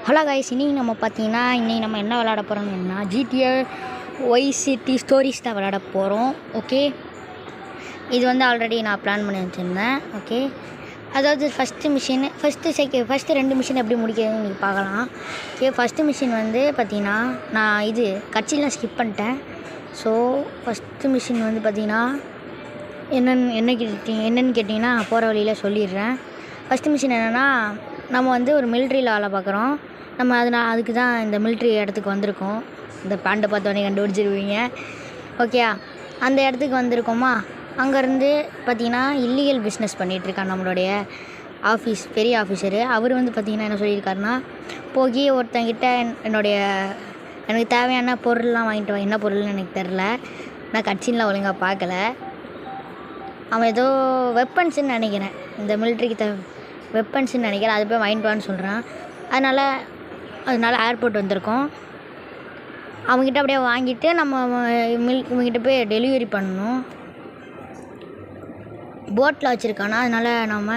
Hello guys, இன்றைக்கி நம்ம பார்த்தீங்கன்னா நம்ம என்ன விளையாட போகிறோம்னா GTA வைஸ் சிட்டி ஸ்டோரிஸ் தான் விளையாட போகிறோம். ஓகே, இது வந்து ஆல்ரெடி நான் பிளான் பண்ணி வச்சுருந்தேன். ஓகே, அதாவது ஃபஸ்ட்டு 2 மிஷின் எப்படி முடிக்கிறதுன்னு நீங்கள் பார்க்கலாம். ஓகே, ஃபஸ்ட்டு மிஷின் வந்து பார்த்தீங்கன்னா நான் இது கட்சியெலாம் ஸ்கிப் பண்ணிட்டேன். ஸோ ஃபஸ்ட்டு மிஷின் வந்து பார்த்தீங்கன்னா என்னென்னு கேட்டிங்கன்னா போகிற வழியில் சொல்லிடுறேன். ஃபஸ்ட்டு மிஷின் என்னென்னா, நம்ம வந்து ஒரு மிலிட்ரியில் வேலை பார்க்குறோம். நம்ம அதுக்கு தான் இந்த மிலிட்ரி இடத்துக்கு வந்திருக்கோம். இந்த பேண்ட்டை பார்த்தோன்னே கண்டுபிடிச்சிருவீங்க. ஓகே, அந்த இடத்துக்கு வந்திருக்கோமா. அங்கேருந்து பார்த்திங்கன்னா இல்லீகல் பிஸ்னஸ் பண்ணிகிட்ருக்கான் நம்மளுடைய பெரிய ஆஃபீஸரு. அவர் வந்து பார்த்திங்கன்னா என்ன சொல்லியிருக்காருன்னா, போய் ஒருத்தங்கிட்ட எனக்கு தேவையான பொருள்லாம் வாங்கிட்டு வா. என்ன பொருள்னு எனக்கு தெரில, நான் கட்சின்லாம் ஒழுங்காக பார்க்கல. அவன் ஏதோ வெப்பன்ஸுன்னு நினைக்கிறேன், இந்த மிலிட்ரிக்கு வெப்பன்ஸுன்னு நினைக்கிறேன். அது போய் வாங்கிட்டு வான்னு சொல்கிறான். அதனால் ஏர்போர்ட் வந்திருக்கோம். அவங்ககிட்ட அப்படியே வாங்கிட்டு நம்ம இவங்ககிட்ட போய் டெலிவரி பண்ணணும். போட்டில் வச்சுருக்கானா, அதனால் நம்ம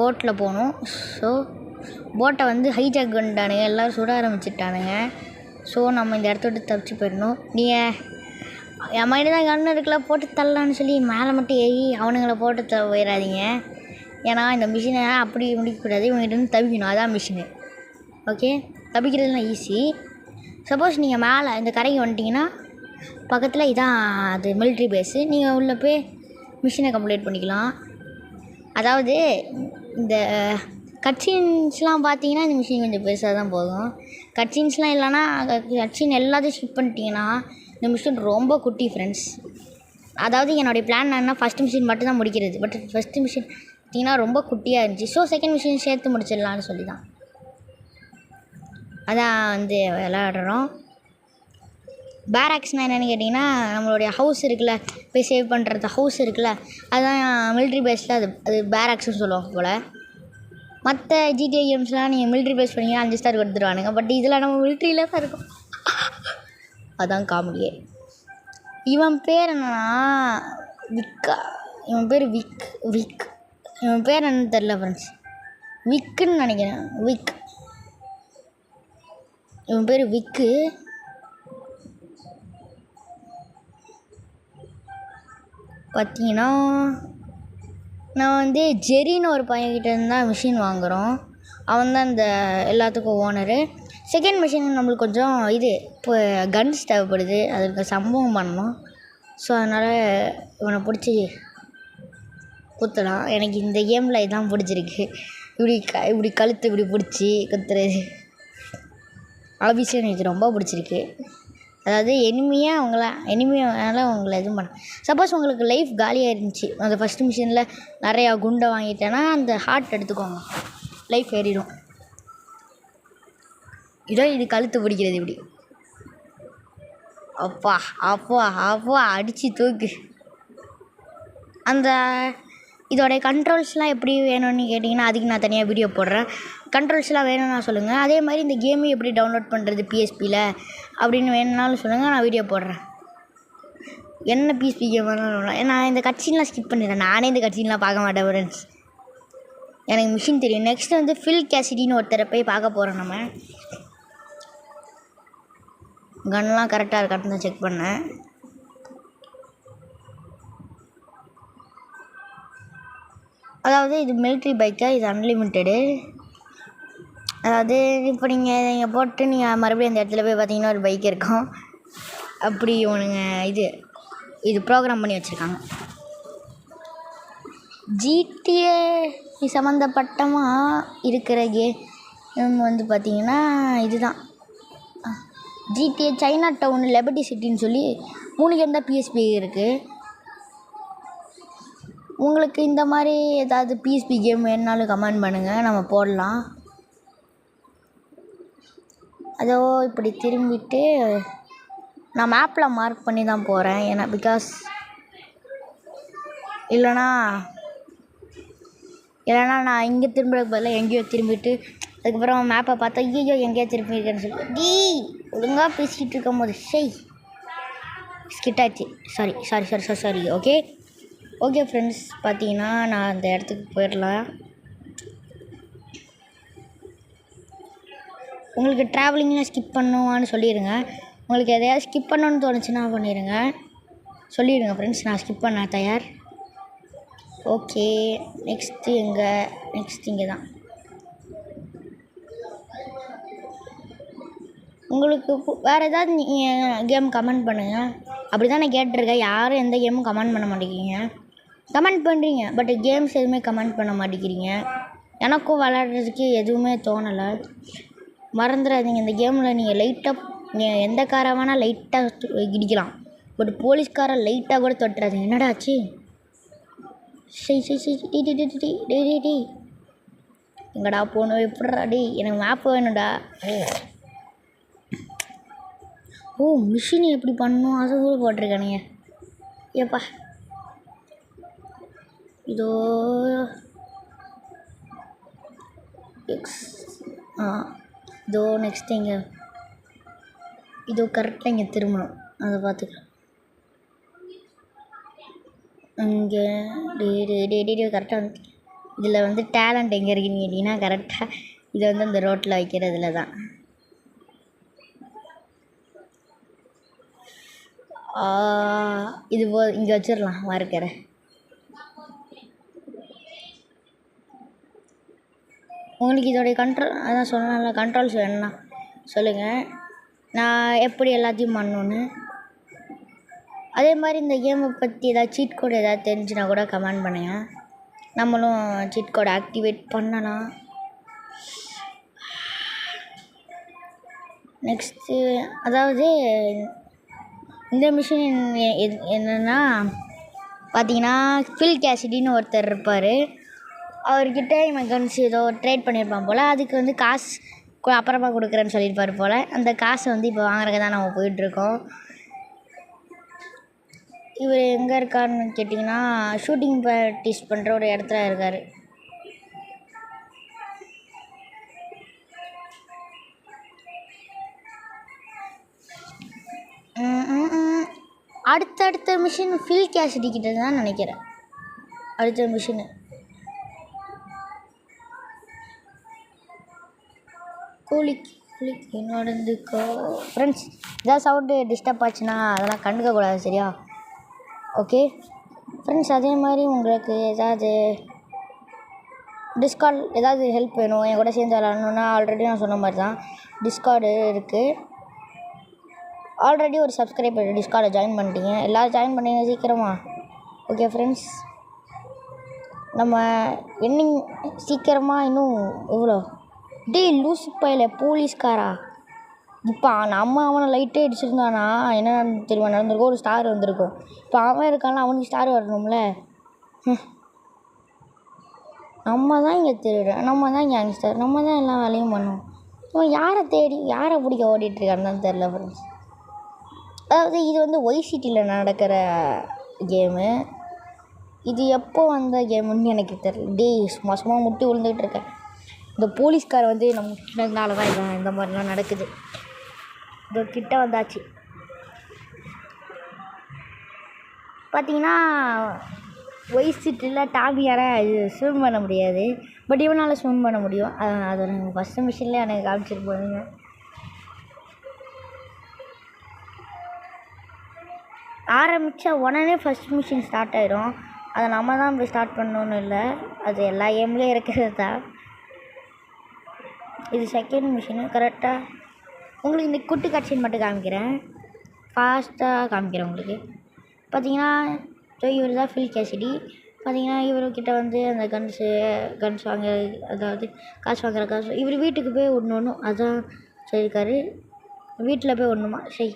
போட்டில் போகணும். ஸோ போட்டை வந்து ஹைஜாக் பண்ணிட்டானுங்க, எல்லோரும் சுட ஆரம்பிச்சிட்டானுங்க. ஸோ நம்ம இந்த இடத்த விட்டு தப்பிச்சு போயிடணும். நீங்கள் என் மைண்டு தான் கண்ணு இருக்குல்ல, போட்டு தள்ளலான்னு சொல்லி மேலே மட்டும் ஏறி அவனுங்களை போட்டு போயிடாதீங்க. ஏன்னா இந்த மிஷினை அப்படி முடிக்கக்கூடாது, இவங்ககிட்ட வந்து தவிக்கணும். அதான் மிஷினு. ஓகே, தப்பிக்கிறதுலாம் ஈஸி. சப்போஸ் நீங்கள் மேலே இந்த கரைக்கு வந்துட்டிங்கன்னா பக்கத்தில் இதான் அது மிலிட்ரி பேஸு. நீங்கள் உள்ளே போய் மிஷினை கம்ப்ளீட் பண்ணிக்கலாம். அதாவது இந்த கட்சின்ஸ்லாம் பார்த்தீங்கன்னா இந்த மிஷின் கொஞ்சம் பெருசாக தான் போகும். கட்சின்ஸ்லாம் இல்லைன்னா கட்சின் எல்லாத்தையும் ஸ்கிப் பண்ணிட்டீங்கன்னா இந்த மிஷின் ரொம்ப குட்டி ஃப்ரெண்ட்ஸ். அதாவது என்னுடைய பிளான் என்னன்னா ஃபஸ்ட் மிஷின் மட்டும் தான் முடிக்கிறது. பட் ஃபஸ்ட்டு மிஷின் பார்த்திங்கன்னா ரொம்ப குட்டியாக இருந்துச்சு. ஸோ செகண்ட் மிஷின் சேர்த்து முடிச்சிடலான்னு சொல்லி தான் அதான் வந்து விளையாடுறோம். பேராக்ஸ்னால் என்னென்னு கேட்டிங்கன்னா, நம்மளுடைய ஹவுஸ் இருக்குல்ல, போய் சேவ் பண்ணுறது ஹவுஸ் இருக்குல்ல, அதுதான் மிலிட்ரி பேஸில் அது பேராக்ஸ்னு சொல்லுவாங்க போல். மற்ற GTA கேம்ஸ்லாம் நீங்கள் மிலிட்ரி பேஸ் பண்ணிங்கன்னா 5 ஸ்டார் கொடுத்துருவானுங்க. பட் இதில் நம்ம மிலிட்ரியில் தான் இருக்கும். அதான் காமெடியே. இவன் பேர் என்னன்னா விக்கா. இவன் பேர் விக். இவன் பேர் என்னன்னு தெரில ஃப்ரெண்ட்ஸ். விக்குன்னு நினைக்கிறேன். இவன் பேர் விக்கு. பார்த்தீங்கன்னா நான் வந்து ஜெரின்னு ஒரு பையன்கிட்ட இருந்தால் மிஷின் வாங்குகிறோம். அவன் தான் இந்த எல்லாத்துக்கும் ஓனரு. செகண்ட் மிஷின் நம்மளுக்கு கொஞ்சம் இப்போ கன்ஸ் தேவைப்படுது, அதுக்கு சம்பவம் பண்ணணும். ஸோ அதனால் இவனை பிடிச்சி குத்தலாம். எனக்கு இந்த கேமில் இதான் பிடிச்சிருக்கு. இப்படி கழுத்து இப்படி பிடிச்சி குத்துறது ஆஃபீஸில் எனக்கு ரொம்ப பிடிச்சிருக்கு. அதாவது எனிமியால் அவங்கள எதுவும் பண்ண. சப்போஸ் உங்களுக்கு லைஃப் காலியாக இருந்துச்சு, அந்த ஃபஸ்ட்டு மிஷினில் நிறையா குண்டை வாங்கிட்டேன்னா அந்த ஹார்ட் எடுத்துக்கோங்க, லைஃப் ஏறிடும். இது கழுத்து பிடிக்கிறது இப்படி. அப்பா அடித்து தூக்கு. அந்த இதோடைய கண்ட்ரோல்ஸ்லாம் எப்படி வேணும்னு கேட்டிங்கன்னா அதுக்கு நான் தனியாக வீடியோ போடுறேன். கண்ட்ரோல்ஸ்லாம் வேணும்னா சொல்லுங்கள். அதே மாதிரி இந்த கேமு எப்படி டவுன்லோட் பண்ணுறது PSPயில் அப்படின்னு வேணும்னாலும் சொல்லுங்கள், நான் வீடியோ போடுறேன். என்ன PSP கேம் வேணாலும். நான் இந்த கட்சின்லாம் ஸ்கிப் பண்ணிடுறேன். நானே இந்த கட்சின்லாம் பார்க்க மாட்டேன் ஃப்ரெண்ட்ஸ். எனக்கு மிஷின் தெரியும். நெக்ஸ்ட்டு வந்து ஃபில் கேசிடின்னு ஒருத்தரை போய் பார்க்க போகிறோம். நம்ம கன்லாம் கரெக்டாக இருக்கான்னு தான் செக் பண்ணேன். அதாவது இது மிலிட்ரி பைக்கு, இது அன்லிமிட்டெடு. அதாவது இப்போ நீங்கள் போட்டு நீங்கள் மறுபடியும் அந்த இடத்துல போய் பார்த்தீங்கன்னா ஒரு பைக் இருக்கும். அப்படி ஒன்றுங்க இது ப்ரோக்ராம் பண்ணி வச்சுருக்காங்க. GTA சம்மந்தப்பட்டமாக இருக்கிற கேம் வந்து பார்த்திங்கன்னா இதுதான் GTA சைனா டவுன், லிபர்ட்டி சிட்டின்னு சொல்லி 3 கேம் தான் PSP இருக்குது. உங்களுக்கு இந்த மாதிரி ஏதாவது PSP கேம் வேணுனாலும் கமெண்ட் பண்ணுங்கள், நம்ம போடலாம். அதோ இப்படி திரும்பிட்டு நான் மேப்பில் மார்க் பண்ணி தான் போகிறேன். ஏன்னா பிகாஸ் இல்லைனா நான் இங்கே திரும்புறதுக்கு பதிலாக எங்கேயோ திரும்பிட்டு அதுக்கப்புறம் மேப்பை பார்த்தா ஐயோ எங்கேயோ திரும்பியிருக்கேன்னு சொல்லி ஒழுங்காக பேசிக்கிட்டு இருக்கும் போது ஸ்கிட்டாச்சு. சாரி. ஓகே ஃப்ரெண்ட்ஸ், பார்த்தீங்கன்னா நான் அந்த இடத்துக்கு போயிடலாம். உங்களுக்கு ட்ராவலிங்லாம் ஸ்கிப் பண்ணுவான்னு சொல்லிடுங்க. உங்களுக்கு எதையாவது ஸ்கிப் பண்ணணுன்னு தோணுச்சுன்னா பண்ணிடுங்க, சொல்லிடுங்க ஃப்ரெண்ட்ஸ். நான் ஸ்கிப் பண்ண தயார். ஓகே, நெக்ஸ்ட்டு இங்கே தான். உங்களுக்கு வேறு ஏதாவது நீங்கள் கேம் கமெண்ட் பண்ணுங்கள். அப்படி தான் நான் கேட்டிருக்கேன். யாரும் எந்த கேமும் கமெண்ட் பண்ண மாட்டேங்கிறீங்க. கமெண்ட் பண்ணுறீங்க, பட் கேம்ஸ் எதுவுமே கமெண்ட் பண்ண மாட்டேங்கிறீங்க. எனக்கும் விளையாடுறதுக்கு எதுவுமே தோணலை. மறந்துடாதீங்க, இந்த கேமில் நீங்கள் நீங்கள் எந்த காரை வேணால் லைட்டாக இடிக்கலாம், பட் போலீஸ்காரை லைட்டாக கூட தொட்டுறாதீங்க. என்னடாச்சு? டே எங்கடா போகணும்? எப்படிடா? எனக்கு மேப் வேணும்டா. ஓ, மிஷின் எப்படி பண்ணணும் அதை கூட போட்டிருக்கானுங்க. ஏப்பா, இதோ இதோ நெக்ஸ்ட் இங்கே இதோ கரெக்டாக இங்கே திரும்பணும், அதை பார்த்துக்கலாம். இங்கே கரெக்டாக வந்து இதில் வந்து டேலண்ட் எங்கே இருக்குன்னு கேட்டிங்கன்னா கரெக்டாக இதை வந்து அந்த ரோட்டில் வைக்கிறதுல தான். இது இங்கே வச்சிடலாம் மறுக்கரை. உங்களுக்கு இதோடைய அதான் சொன்னால கண்ட்ரோல்ஸ் வேணும்னா சொல்லுங்கள், நான் எப்படி எல்லாத்தையும் பண்ணணுன்னு. அதே மாதிரி இந்த கேமை பற்றி ஏதாவது சீட் கோடு ஏதாவது தெரிஞ்சுனா கூட கமெண்ட் பண்ணுங்கள், நம்மளும் சீட் கோடை ஆக்டிவேட் பண்ணலாம். நெக்ஸ்ட்டு அதாவது இந்த மிஷின் என்னென்னா பார்த்தீங்கன்னா, ஃபில் கேசிடின்னு ஒருத்தர் இருப்பார். அவர்கிட்ட இவன் கன்ஸ் ஏதோ ட்ரேட் பண்ணியிருப்பான் போல். அதுக்கு வந்து காசு அப்புறமா கொடுக்குறேன்னு சொல்லியிருப்பார் போல். அந்த காசை வந்து இப்போ வாங்குறதுக்கு தான் நம்ம போயிட்டுருக்கோம். இவர் எங்கே இருக்காருன்னு கேட்டிங்கன்னா, ஷூட்டிங் ப்ராக்டிஸ் பண்ணுற ஒரு இடத்துல இருக்கார். அடுத்த மிஷின் ஃபில் கேசிடி கிட்ட தான் நினைக்கிறேன். அடுத்த மிஷினு கூலிக்கு நடந்துக்கோ ஃப்ரெண்ட்ஸ். ஏதாவது சவுண்டு டிஸ்டர்ப் ஆச்சுன்னா அதெல்லாம் கண்டுக்கக்கூடாது, சரியா? ஓகே ஃப்ரெண்ட்ஸ், அதே மாதிரி உங்களுக்கு ஏதாவது டிஸ்கார்ட் ஏதாவது ஹெல்ப் வேணும், என் கூட சேர்ந்து விளாட்ணுன்னா ஆல்ரெடி நான் சொன்ன மாதிரி தான் டிஸ்கார்டு இருக்குது. ஆல்ரெடி ஒரு சப்ஸ்கிரைபர் டிஸ்கார்டை ஜாயின் பண்ணிட்டீங்க, எல்லோரும் ஜாயின் பண்ணிங்க சீக்கிரமா. ஓகே ஃப்ரெண்ட்ஸ், நம்ம என்னிங் சீக்கிரமாக இன்னும் எவ்வளோ லூசு பையில போலீஸ்காரா இப்போ நம்ம அவனை லைட்டே அடிச்சிருந்தானா என்ன தெரியுமா நடந்திருக்கும்? ஒரு ஸ்டார் வந்திருக்கும். இப்போ அவன் இருக்கான்ல, அவனுக்கு ஸ்டார் வரணும்ல. நம்ம தான் இங்கே திருட, நம்ம தான் கேங்ஸ்டர், நம்ம தான் எல்லா வேலையும் பண்ணுவோம். இவன் யாரை பிடிக்க ஓடிட்டுருக்கான்னு தான் தெரில ஃப்ரெண்ட்ஸ். அதாவது இது வந்து ஒய்சிட்டியில் நடக்கிற கேமு. இது எப்போ வந்த கேமுன்னு எனக்கு தெரியல. சும்மா முட்டி விழுந்துக்கிட்டு இருக்கேன். இந்த போலீஸ்கார் வந்து நம்ம முட்டினதுனால தான் இந்த மாதிரிலாம் நடக்குது. இது கிட்ட வந்தாச்சு. பார்த்தீங்கன்னா ஒய்சிட்டியில் டாபியால் ஸ்விம் பண்ண முடியாது, பட் இவனால் ஸ்விம் பண்ண முடியும். அது எனக்கு ஃபஸ்ட்டு மிஷினில் எனக்கு காமிச்சிட்டு போனீங்க. ஆரம்பித்தா உடனே ஃபஸ்ட் மிஷின் ஸ்டார்ட் ஆகிடும். அதை நம்ம தான் போய் ஸ்டார்ட் பண்ணணுன்னு இல்லை, அது எல்லா கேம்லேயும் இருக்கிறது தான். இது செகண்ட் மிஷினு. கரெக்டாக உங்களுக்கு இந்த குட்டி கட்சின்னு மட்டும் காமிக்கிறேன், ஃபாஸ்ட்டாக காமிக்கிறேன் உங்களுக்கு. பார்த்தீங்கன்னா இவர் தான் ஃபில் கேசிடி. பார்த்தீங்கன்னா இவர்கிட்ட வந்து அந்த கன்ஸ் வாங்க, அதாவது காசு வாங்குற காசு இவர் வீட்டுக்கு போய் ஒன்று அதான் சொல்லியிருக்காரு. வீட்டில் போய் ஒன்றுமா சரி.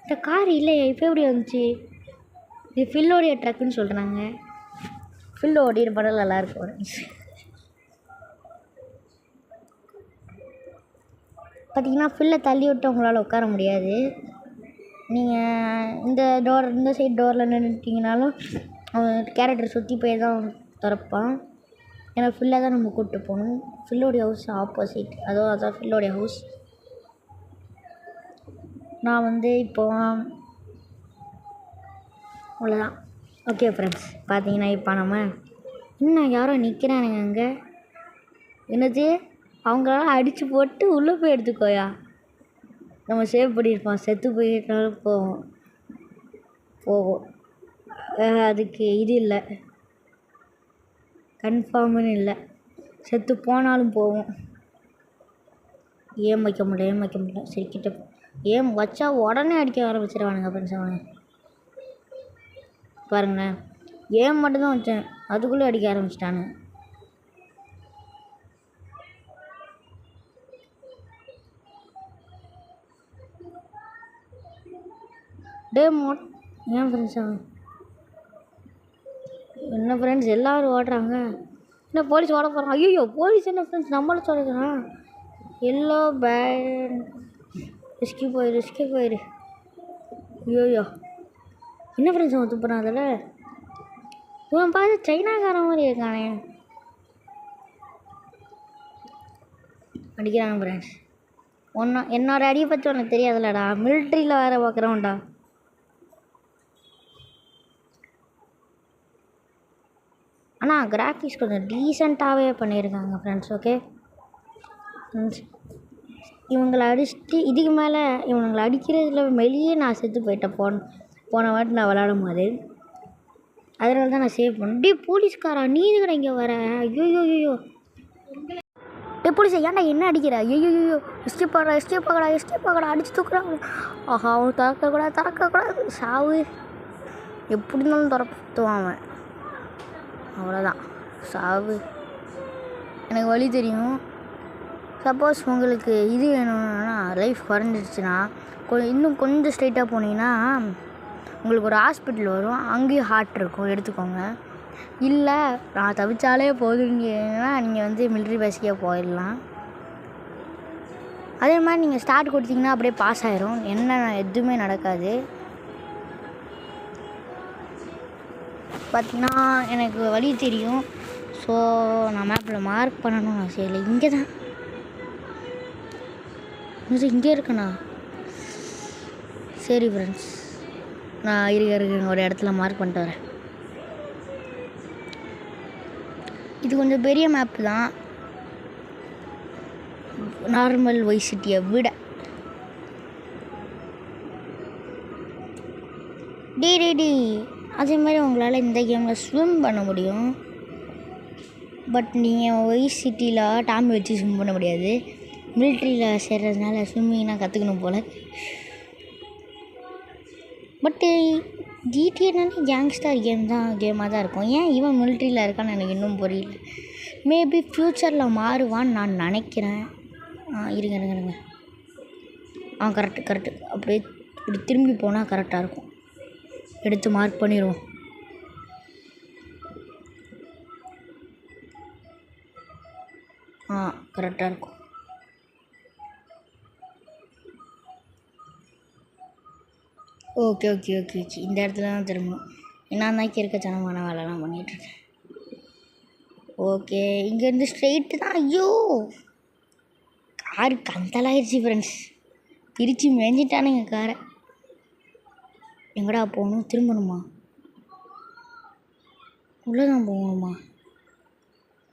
இந்த கார் இல்லையா இப்போ எப்படி வந்துச்சு? இது ஃபில்லோடைய ட்ரக்குன்னு சொல்கிறாங்க. ஃபில் ஓடிற படம் நல்லாயிருக்கும். பார்த்தீங்கன்னா ஃபில்லை தள்ளி விட்டு உங்களால் உட்கார முடியாது. நீங்கள் இந்த சைட் டோரில் நின்றுட்டிங்கனாலும் கேரக்டர் சுற்றி போய் தான் திறப்பான். ஏன்னா ஃபில்லை தான் நம்ம கூப்பிட்டு போகணும். ஃபில்லோடைய ஹவுஸ் ஆப்போசிட், அதான் ஃபில்லோடைய ஹவுஸ். நான் வந்து இப்போது அவ்வளோதான். ஓகே ஃப்ரெண்ட்ஸ், பார்த்தீங்கன்னா இப்போ நம்ம இன்னும் யாரோ நிற்கிறானுங்க அங்கே. என்னது அவங்களால அடித்து போட்டு உள்ளே போய் எடுத்துக்கோயா. நம்ம சேவ் பண்ணியிருப்போம். செத்து போயிட்டாலும் போவோம். அதுக்கு இது இல்லை, கன்ஃபார்முன்னு இல்லை. செத்து போனாலும் போவோம். ஏம் வைக்க முடியல. சரி கிட்ட ஏம் வச்சா உடனே அடிக்க ஆரம்பிச்சிடுவானுங்க ஃப்ரெண்ட்ஸ். அவனை பாருங்களேன், ஏம் மட்டும்தான் வச்சேன், அதுக்குள்ளே அடிக்க ஆரம்பிச்சிட்டானுங்க. ஏன் ஃப்ரெண்ட்ஸ் அவன் என்ன ஃப்ரெண்ட்ஸ் எல்லோரும் ஓடுறாங்க. என்ன போலீஸ் ஓட போகிறான்? ஐயோ போலீஸ் என்ன ஃப்ரெண்ட்ஸ் நம்மள சொல்லுறான். எல்லோ பேண்ட் ரிஸ்கி போயிரு. ஐயோயோ என்ன ஃப்ரெண்ட்ஸ் அவன் துப்புறான். அதில் இவன் பார்த்து சைனாக்காரன் மாதிரி இருக்கானே. அடிக்கிறாங்க ஃப்ரெண்ட்ஸ். என்னோடய அடியை பற்றி உனக்கு தெரியாதுல்லடா, மிலிட்ரியில் வேறு பார்க்குறவன்டா. ஆனால் கிராஃபிக்ஸ் கொஞ்சம் டீசெண்டாகவே பண்ணியிருக்காங்க ஃப்ரெண்ட்ஸ். ஓகே ஃப்ரெண்ட்ஸ், இவங்களை அடிச்சுட்டு இதுக்கு மேலே இவங்களை அடிக்கிறதுல வெளியே நான் செத்து போயிட்டேன். போன வாட்டி நான் விளாடும் போது. அதனால தான் நான் சேவ் பண்ணேன். போலீஸ்காரா நீ இதுக்கடா இங்கே வர? ஐயோ போலீஸை ஏன்டா என்ன அடிக்கிற? ஐயோ எஸ்கேப் ஆகடா அடிச்சு தூக்குறான். ஆஹா அவன் திறக்கக்கூடாது சாவு. எப்படி இருந்தாலும் திறத்துவான் அவன். அவ்வளோதான் சாவு. எனக்கு வழி தெரியும். சப்போஸ் உங்களுக்கு இது வேணும்னா, லைஃப் குறைஞ்சிடுச்சுன்னா இன்னும் கொஞ்சம் ஸ்ட்ரைட்டாக போனீங்கன்னா உங்களுக்கு ஒரு ஹாஸ்பிட்டல் வரும். அங்கேயும் ஹார்ட் இருக்கும், எடுத்துக்கோங்க. இல்லை நான் தவிச்சாலே போதுங்கன்னா நீங்கள் மிலிட்ரி பேஸுக்கே போயிடலாம். அதே மாதிரி நீங்கள் ஸ்டார்ட் கொடுத்தீங்கன்னா அப்படியே பாஸ் ஆயிரும். எதுவுமே நடக்காது. பார்த்திங்கன்னா எனக்கு வழி தெரியும். ஸோ நான் மேப்பில் மார்க் பண்ணணும்னு அவசியம் இல்லை. இங்கே தான் இங்கே இருக்கண்ணா. சரி ஃப்ரெண்ட்ஸ், நான் இருக்க ஒரு இடத்துல மார்க் பண்ணிட்டு வரேன். இது கொஞ்சம் பெரிய மேப்பு தான், நார்மல் வைஸ் சிட்டியை விட. டி அதே மாதிரி உங்களால் இந்த கேமில் ஸ்விம் பண்ண முடியும். பட் நீங்கள் வைஸ் சிட்டியில் டாமி வச்சு ஸ்விம் பண்ண முடியாது. மிலிட்ரியில் சேர்றதுனால ஸ்விம்மிங்னால் கற்றுக்கணும் போல். பட்டு ஜிடிஏனாலே கேங்ஸ்டர் கேமாக தான் இருக்கும். ஏன் இவன் மிலிட்ரியில் இருக்கான்னு எனக்கு இன்னும் புரியல. மேபி ஃப்யூச்சரில் மாறுவான்னு நான் நினைக்கிறேன். இருங்க கரெக்டு. அப்படியே இப்படி திரும்பி போனால் கரெக்டாக இருக்கும். எடுத்து மார்க் பண்ணிடுவோம். கரெக்டாக இருக்கும். ஓகே இந்த இடத்துல தான் திரும்பணும். நான் தான் கிறுக்கத்தனமான வேலைலாம் பண்ணிகிட்ருக்கேன். ஓகே இங்கேருந்து ஸ்ட்ரெயிட்டு தான். ஐயோ காரு கந்தலாயிடுச்சு ஃப்ரெண்ட்ஸ். பிரித்து மேய்ஞ்சிட்டானுங்க காரை. எங்கடா போகணும்? திரும்பணுமா? உள்ளே தான் போகணுமா?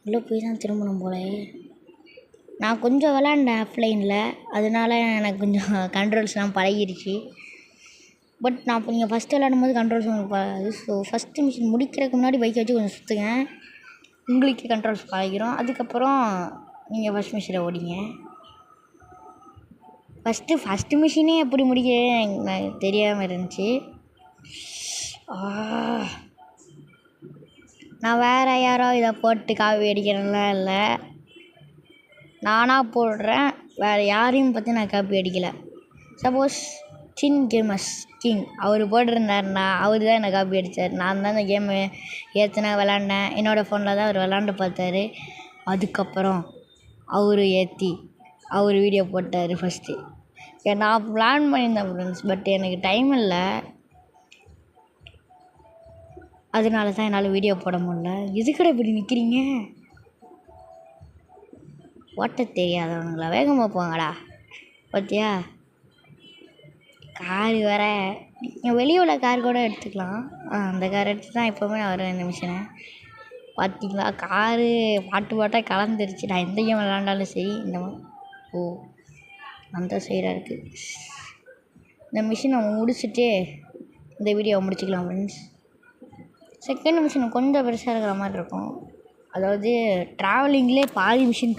உள்ளே போய் தான் திரும்பணும் போல. நான் கொஞ்சம் விளாண்டேன் ஆஃப்லைனில், அதனால எனக்கு கொஞ்சம் கண்ட்ரோல்ஸ்லாம் பழகிடுச்சு. பட் நான் இப்போ நீங்கள் ஃபஸ்ட்டு விளாடும் போது கண்ட்ரோல்ஸ் உங்களுக்கு பழகாது. ஸோ ஃபஸ்ட்டு மிஷின் முடிக்கிறதுக்கு முன்னாடி பைக்கை வச்சு கொஞ்சம் சுற்றுங்க, உங்களுக்கே கண்ட்ரோல்ஸ் பழகிடும். அதுக்கப்புறம் நீங்கள் ஃபஸ்ட் மிஷினை ஓடிங்க. ஃபஸ்ட்டு மிஷினே எப்படி முடிக்க எனக்கு தெரியாமல் இருந்துச்சு. நான் வேறு யாரோ இதை போட்டு காப்பி அடிக்கிறேன்லாம் இல்லை, நானாக போடுறேன். வேறு யாரையும் பற்றி நான் காப்பி அடிக்கலை. சப்போஸ் சின் கேமர்ஸ் கிங் அவர் போட்டிருந்தாருன்னா அவர் தான் என்னை காப்பி அடித்தார். நான் தான் இந்த கேமு ஏற்றினேன், விளாண்டேன். என்னோடய ஃபோனில் தான் அவர் விளாண்டு பார்த்தாரு. அதுக்கப்புறம் அவர் ஏற்றி அவர் வீடியோ போட்டார் ஃபஸ்ட்டு. நான் பிளான் பண்ணியிருந்தேன் ஃப்ரெண்ட்ஸ், பட் எனக்கு டைம் இல்லை. அதனால தான் என்னால் வீடியோ போட முடியல. எதுக்கடா இப்படி நிற்கிறீங்க? ஓட்ட தெரியாதவங்களா? வேகமாக போங்கடா. பார்த்தியா கார் வேற. நீங்கள் வெளியே உள்ள கார் கூட எடுத்துக்கலாம். அந்த கார் எடுத்து தான் எப்போவுமே வரும் இந்த மிஷினை. பார்த்தீங்களா காரு பாட்டாக கலந்துருச்சு. நான் எந்த கேம் விளாண்டாலும் சரி ஓ அந்த சைடாக இருக்குது. இந்த மிஷினை முடிச்சுட்டு இந்த வீடியோவை முடிச்சுக்கலாம் ஃப்ரெண்ட்ஸ். செகண்ட் மிஷின் கொஞ்சம் பெருசாக இருக்கிற மாதிரி இருக்கும். அதாவது ட்ராவலிங்லேயே பாதி மிஷின்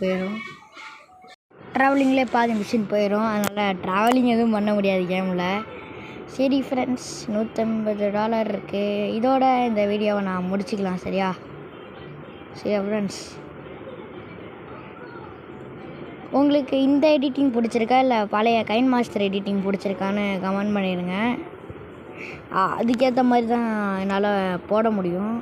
போயிடும். அதனால் ட்ராவலிங் எதுவும் பண்ண முடியாது கேமில். சரி ஃப்ரெண்ட்ஸ், $150 இருக்குது. இதோட இந்த வீடியோவை நான் முடிச்சுக்கலாம். சரியா ஃப்ரெண்ட்ஸ், உங்களுக்கு இந்த எடிட்டிங் பிடிச்சிருக்கா இல்லை பழைய கைன் மாஸ்டர் எடிட்டிங் பிடிச்சிருக்கான்னு கமெண்ட் பண்ணிடுங்க. அதுக்கேற்ற மாதிரி தான் என்னால் போட முடியும்.